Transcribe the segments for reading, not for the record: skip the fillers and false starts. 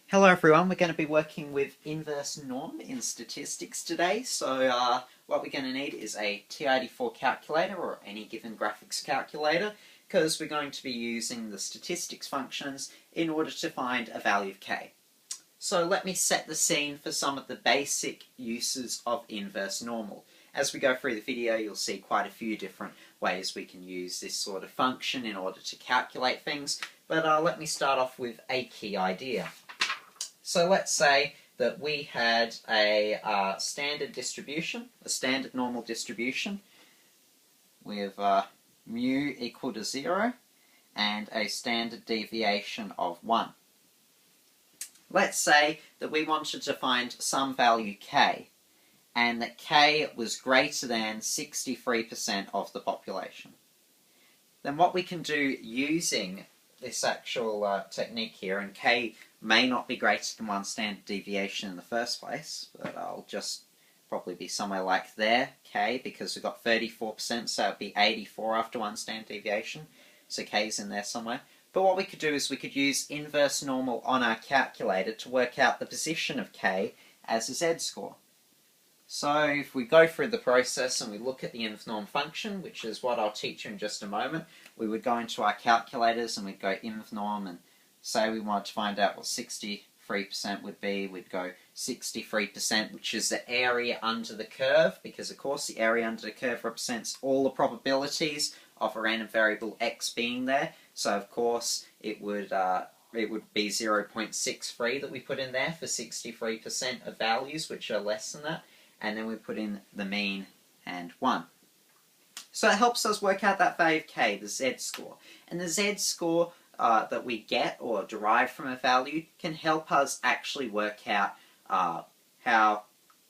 Hello everyone, we're going to be working with inverse norm in statistics today. So what we're going to need is a TID4 calculator or any given graphics calculator, because we're going to be using the statistics functions in order to find a value of k. So let me set the scene for some of the basic uses of inverse normal. As we go through the video, you'll see quite a few different ways we can use this sort of function in order to calculate things, but let me start off with a key idea. So let's say that we had a standard distribution, a standard normal distribution, with mu equal to 0 and a standard deviation of 1. Let's say that we wanted to find some value k, and that k was greater than 63% of the population. Then what we can do using this actual technique here, and k may not be greater than one standard deviation in the first place, but I'll just probably be somewhere like there, k, because we've got 34%, so it'd be 84 after one standard deviation, so k's in there somewhere. But what we could do is we could use inverse normal on our calculator to work out the position of k as a z-score. So if we go through the process and we look at the invnorm function, which is what I'll teach you in just a moment, we would go into our calculators and we'd go invnorm and say we wanted to find out what 63% would be. We'd go 63%, which is the area under the curve, because of course the area under the curve represents all the probabilities of a random variable x being there. So of course it would be 0.63 that we put in there for 63% of values which are less than that. And then we put in the mean and 1. So it helps us work out that value of k, the z-score. And the z-score that we get or derive from a value can help us actually work out how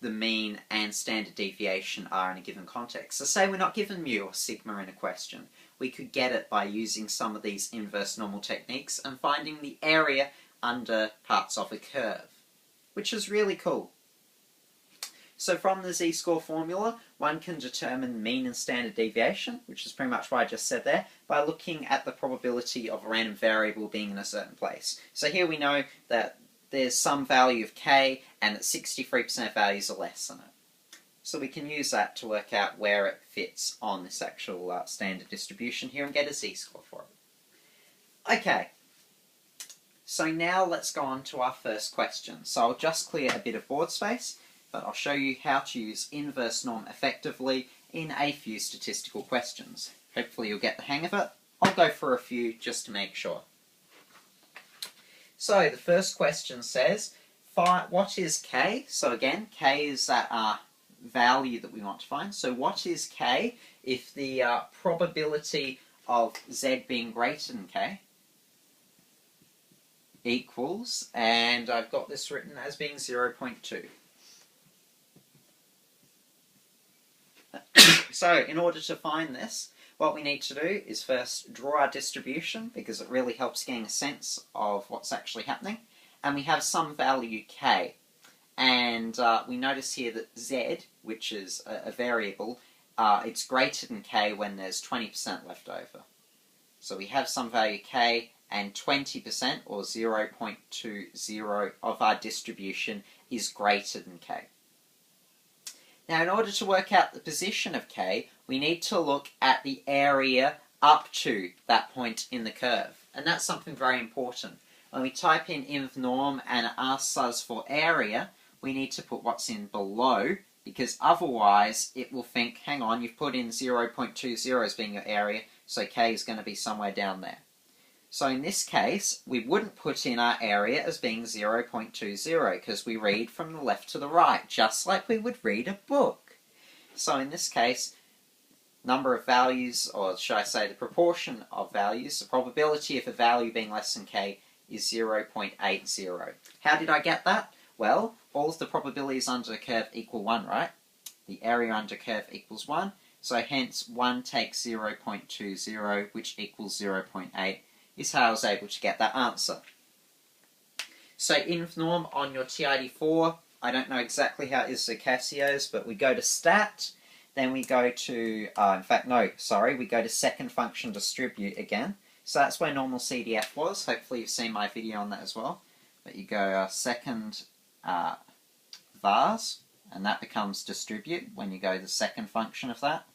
the mean and standard deviation are in a given context. So say we're not given mu or sigma in a question. We could get it by using some of these inverse normal techniques and finding the area under parts of a curve, which is really cool. So from the z-score formula, one can determine mean and standard deviation, which is pretty much what I just said there, by looking at the probability of a random variable being in a certain place. So here we know that there's some value of k and that 63% of values are less than it. So we can use that to work out where it fits on this actual standard distribution here and get a z-score for it. Okay, so now let's go on to our first question. So I'll just clear a bit of board space, but I'll show you how to use inverse norm effectively in a few statistical questions. Hopefully you'll get the hang of it. I'll go for a few just to make sure. So the first question says, what is k? So again, k is that value that we want to find. So what is k if the probability of z being greater than k equals, and I've got this written as being 0.2. So in order to find this, what we need to do is first draw our distribution, because it really helps gain a sense of what's actually happening. And we have some value k. And we notice here that z, which is a variable, it's greater than k when there's 20% left over. So we have some value k, and 20%, or 0.20 of our distribution is greater than k. Now, in order to work out the position of k, we need to look at the area up to that point in the curve. And that's something very important. When we type in invnorm and it asks us for area, we need to put what's in below, because otherwise it will think, hang on, you've put in 0.20 as being your area, so k is going to be somewhere down there. So in this case, we wouldn't put in our area as being 0.20, because we read from the left to the right, just like we would read a book. So in this case, number of values, or should I say the proportion of values, the probability of a value being less than k is 0.80. How did I get that? Well, all of the probabilities under the curve equal 1, right? The area under curve equals 1, so hence 1 takes 0.20, which equals 0.8. is how I was able to get that answer. So invnorm on your TID4, I don't know exactly how it is for Casio's, but we go to stat, then we go to, we go to second function distribute again. So that's where normal CDF was. Hopefully you've seen my video on that as well. but you go second vars, and that becomes distribute when you go the second function of that,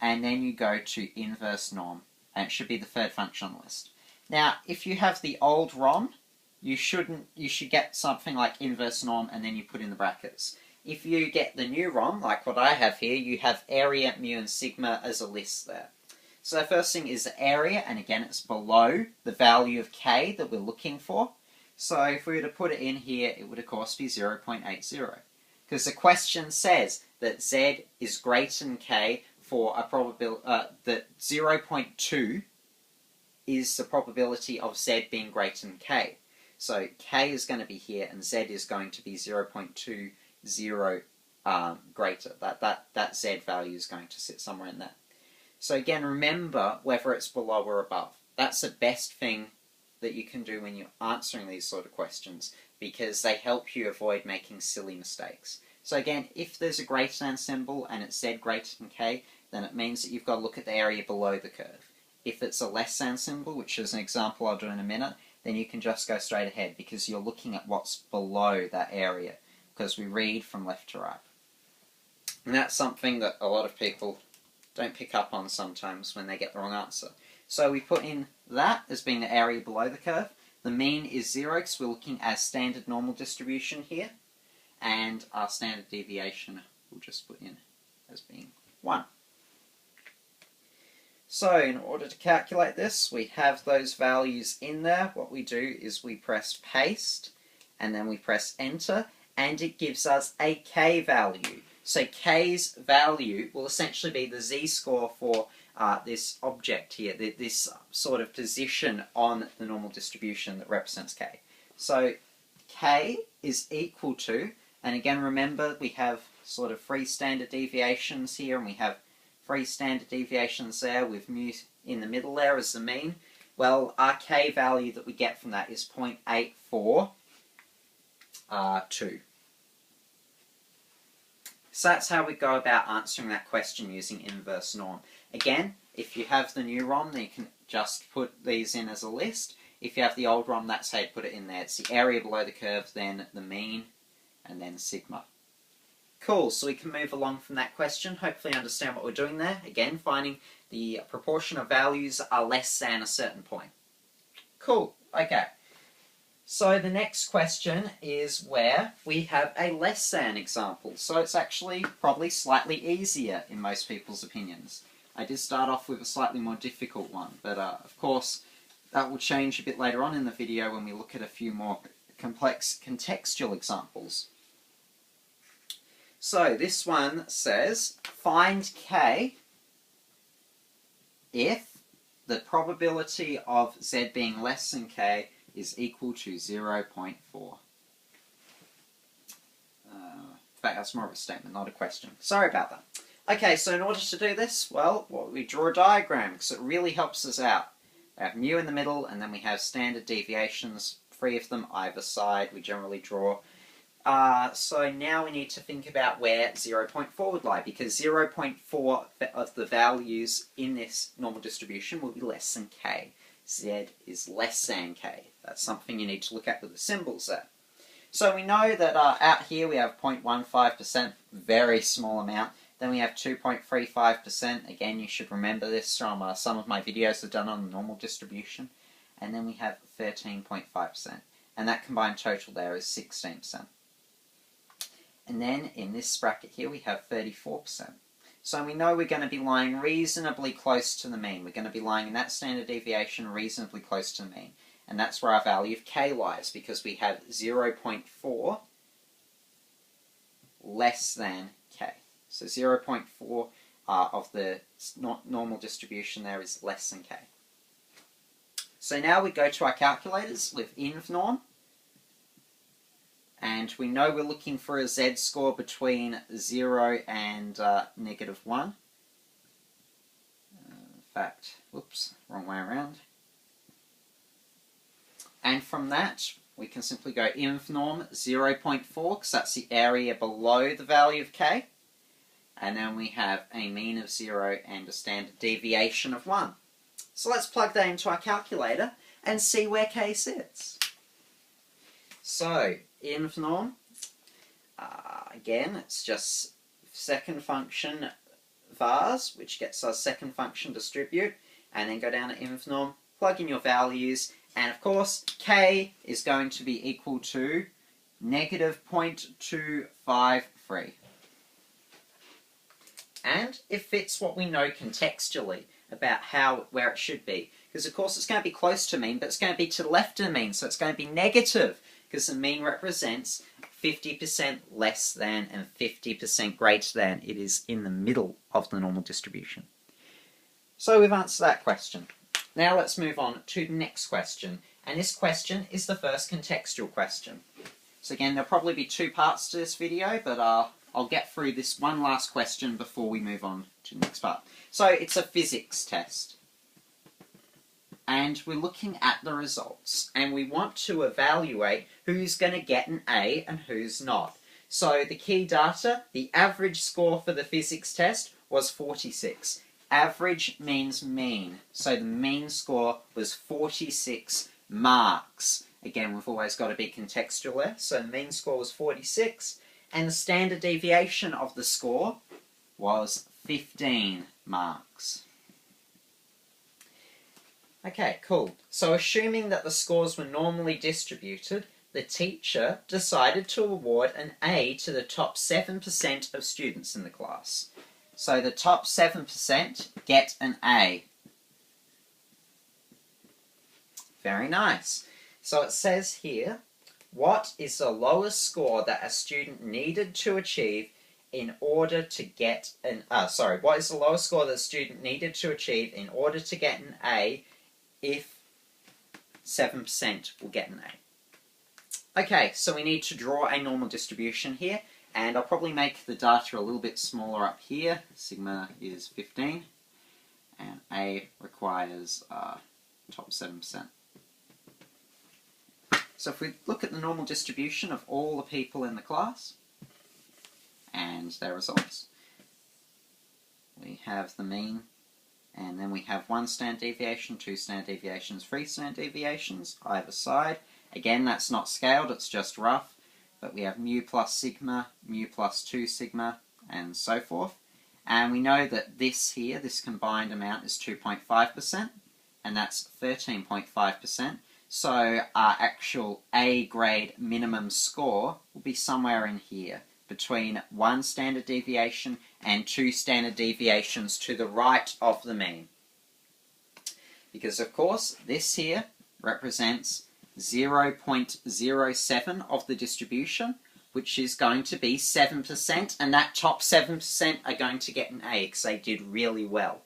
and then you go to inverse norm, and it should be the third function on the list. Now, if you have the old ROM, you should get something like inverse norm, and then you put in the brackets. If you get the new ROM, like what I have here, you have area, mu, and sigma as a list there. So the first thing is the area, and again it's below the value of k that we're looking for. So if we were to put it in here, it would of course be 0.80. Because the question says that z is greater than k for a probability, that 0.2 is the probability of z being greater than k. So k is going to be here, and z is going to be 0.20 greater. That z value is going to sit somewhere in there. So again, remember whether it's below or above. That's the best thing that you can do when you're answering these sort of questions, because they help you avoid making silly mistakes. So again, if there's a greater than symbol and it's z greater than k, then it means that you've got to look at the area below the curve. If it's a less than symbol, which is an example I'll do in a minute, then you can just go straight ahead, because you're looking at what's below that area, because we read from left to right. And that's something that a lot of people don't pick up on sometimes when they get the wrong answer. So we put in that as being the area below the curve. The mean is 0, because we're looking at standard normal distribution here. And our standard deviation we'll just put in as being 1. So in order to calculate this, we have those values in there. What we do is we press paste, and then we press enter, and it gives us a k value. So k's value will essentially be the z-score for this object here, this sort of position on the normal distribution that represents k. So k is equal to, and again remember we have sort of 3 standard deviations here, and we have 3 standard deviations there with mu in the middle there as the mean. Well, our k value that we get from that is 0.842. So that's how we go about answering that question using inverse norm. Again, if you have the new ROM, then you can just put these in as a list. If you have the old ROM, that's how you put it in there. It's the area below the curve, then the mean, and then sigma. Cool, so we can move along from that question. Hopefully you understand what we're doing there. Again, finding the proportion of values are less than a certain point. Cool, okay. So the next question is where we have a less than example. So it's actually probably slightly easier in most people's opinions. I did start off with a slightly more difficult one, but of course that will change a bit later on in the video when we look at a few more complex contextual examples. So this one says, find k if the probability of z being less than k is equal to 0.4. In fact, that's more of a statement, not a question. Sorry about that. Okay, so in order to do this, well, we draw a diagram, because it really helps us out. We have mu in the middle, and then we have standard deviations, 3 of them either side, we generally draw. So now we need to think about where 0.4 would lie, because 0.4 of the values in this normal distribution will be less than k. Z is less than k. That's something you need to look at with the symbols there. So we know that out here we have 0.15%, very small amount. Then we have 2.35%. Again, you should remember this from some of my videos I've done on the normal distribution. And then we have 13.5%. And that combined total there is 16%. And then in this bracket here we have 34%. So we know we're going to be lying reasonably close to the mean. We're going to be lying in that standard deviation reasonably close to the mean. And that's where our value of k lies, because we have 0.4 less than k. So 0.4 of the normal distribution there is less than k. So now we go to our calculators with invnorm. And we know we're looking for a z-score between 0 and -1. In fact, whoops, wrong way around. And from that, we can simply go invnorm 0.4, because that's the area below the value of k. And then we have a mean of 0 and a standard deviation of 1. So let's plug that into our calculator and see where k sits. So, invnorm, again, it's just second function vars, which gets us second function distribute, and then go down to invnorm, plug in your values, and of course, k is going to be equal to negative 0.253. And it fits what we know contextually about where it should be. Because of course it's going to be close to mean, but it's going to be to the left of the mean, so it's going to be negative, because the mean represents 50% less than and 50% greater than. It is in the middle of the normal distribution. So we've answered that question. Now let's move on to the next question. And this question is the first contextual question. So again, there'll probably be two parts to this video, but I'll get through this one last question before we move on to the next part. So it's a physics test. And we're looking at the results. And we want to evaluate who's going to get an A and who's not. So the key data, the average score for the physics test was 46. Average means mean. So the mean score was 46 marks. Again, we've always got to be contextual there. So the mean score was 46. And the standard deviation of the score was 15 marks. Okay, cool. So assuming that the scores were normally distributed, the teacher decided to award an A to the top 7% of students in the class. So the top 7% get an A. Very nice. So it says here, what is the lowest score that a student needed to achieve in order to get an... what is the lowest score that a student needed to achieve in order to get an A if 7% will get an A? Okay, so we need to draw a normal distribution here, and I'll probably make the data a little bit smaller up here. Sigma is 15, and A requires top 7%. So if we look at the normal distribution of all the people in the class and their results, we have the mean, and then we have 1 standard deviation, 2 standard deviations, 3 standard deviations either side. Again, that's not scaled, it's just rough, but we have mu plus sigma, mu plus 2 sigma, and so forth. And we know that this here, this combined amount is 2.5%, and that's 13.5%. So our actual A grade minimum score will be somewhere in here, between 1 standard deviation and 2 standard deviations to the right of the mean. Because of course, this here represents 0.07 of the distribution, which is going to be 7%, and that top 7% are going to get an A because they did really well.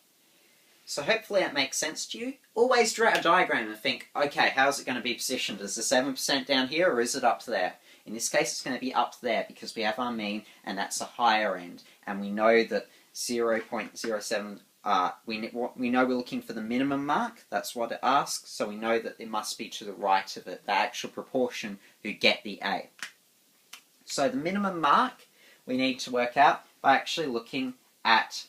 So hopefully that makes sense to you. Always draw a diagram and think, okay, how's it going to be positioned? Is the 7% down here or is it up there? In this case, it's going to be up there because we have our mean, and that's a higher end. And we know that 0.07, we know we're looking for the minimum mark. That's what it asks. So we know that it must be to the right of it, the actual proportion who get the A. So the minimum mark we need to work out by actually looking at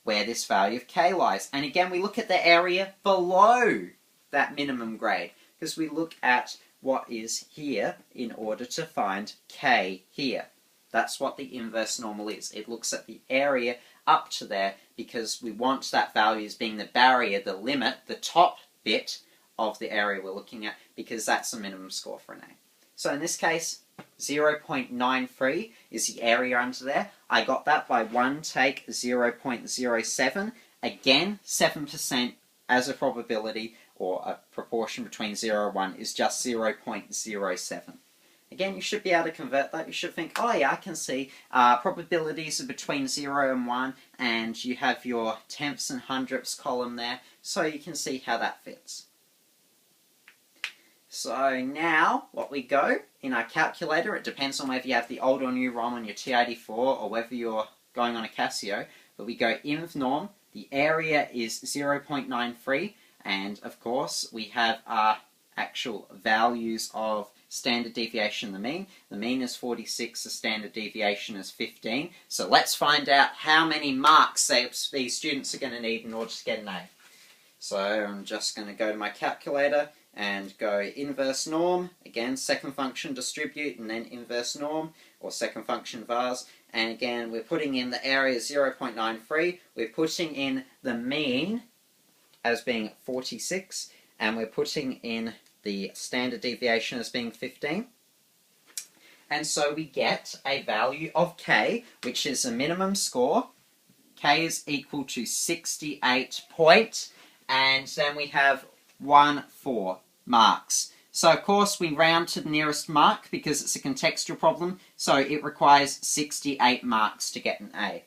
where this value of K lies. And again, we look at the area below that minimum grade, because we look at what is here in order to find K here. That's what the inverse normal is. It looks at the area up to there, because we want that value as being the barrier, the limit, the top bit of the area we're looking at, because that's the minimum score for an A. So in this case, 0.93 is the area under there. I got that by 1 take 0.07. Again, 7% as a probability, or a proportion between 0 and 1, is just 0.07. Again, you should be able to convert that. You should think, oh yeah, I can see probabilities are between 0 and 1, and you have your tenths and hundredths column there, so you can see how that fits. So now, what we go in our calculator, it depends on whether you have the old or new ROM on your T84 or whether you're going on a Casio, but we go invnorm, the area is 0.93, and of course we have our actual values of standard deviation, the mean. The mean is 46, the standard deviation is 15. So let's find out how many marks these students are going to need in order to get an A. So I'm just going to go to my calculator and go inverse norm, again second function distribute and then inverse norm, or second function vars, and again we're putting in the area 0.93, we're putting in the mean as being 46, and we're putting in the standard deviation as being 15. And so we get a value of k, which is a minimum score. K is equal to 68 points, and then we have 14 marks. So of course we round to the nearest mark because it's a contextual problem, so it requires 68 marks to get an A.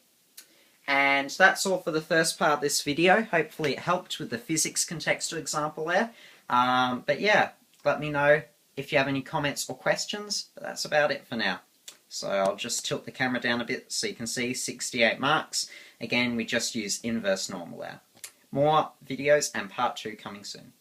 And that's all for the first part of this video. Hopefully it helped with the physics contextual example there. But yeah, let me know if you have any comments or questions, but that's about it for now. So I'll just tilt the camera down a bit so you can see 68 marks. Again, we just use inverse normal there. More videos and part 2 coming soon.